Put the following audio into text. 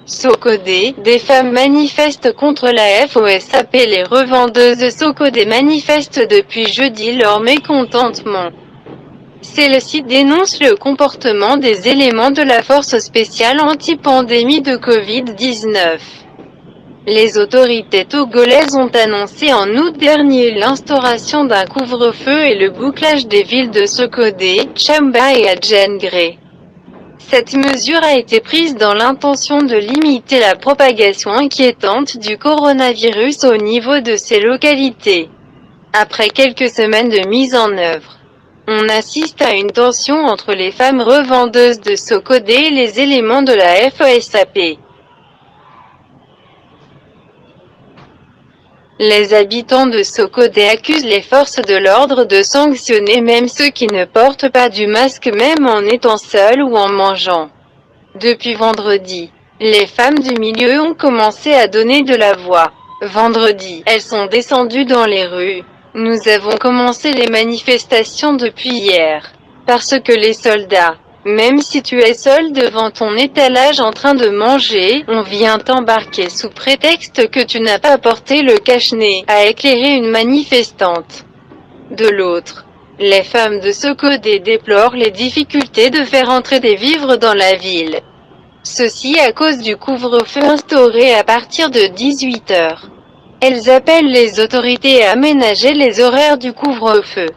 Socodé, des femmes manifestent contre la FOSAP. Les revendeuses de Socodé manifestent depuis jeudi leur mécontentement. Celles-ci dénoncent le comportement des éléments de la force spéciale anti-pandémie de Covid-19. Les autorités togolaises ont annoncé en août dernier l'instauration d'un couvre-feu et le bouclage des villes de Socodé, Tchamba et Adjengré. Cette mesure a été prise dans l'intention de limiter la propagation inquiétante du coronavirus au niveau de ces localités. Après quelques semaines de mise en œuvre, on assiste à une tension entre les femmes revendeuses de Socodé et les éléments de la FOSAP. Les habitants de Socodé accusent les forces de l'ordre de sanctionner même ceux qui ne portent pas du masque même en étant seuls ou en mangeant. Depuis vendredi, les femmes du milieu ont commencé à donner de la voix. Vendredi, elles sont descendues dans les rues. Nous avons commencé les manifestations depuis hier. Parce que les soldats, même si tu es seul devant ton étalage en train de manger, on vient t'embarquer sous prétexte que tu n'as pas porté le cache-nez, a éclairé une manifestante. De l'autre, les femmes de Socodé déplorent les difficultés de faire entrer des vivres dans la ville. Ceci à cause du couvre-feu instauré à partir de 18 h. Elles appellent les autorités à aménager les horaires du couvre-feu.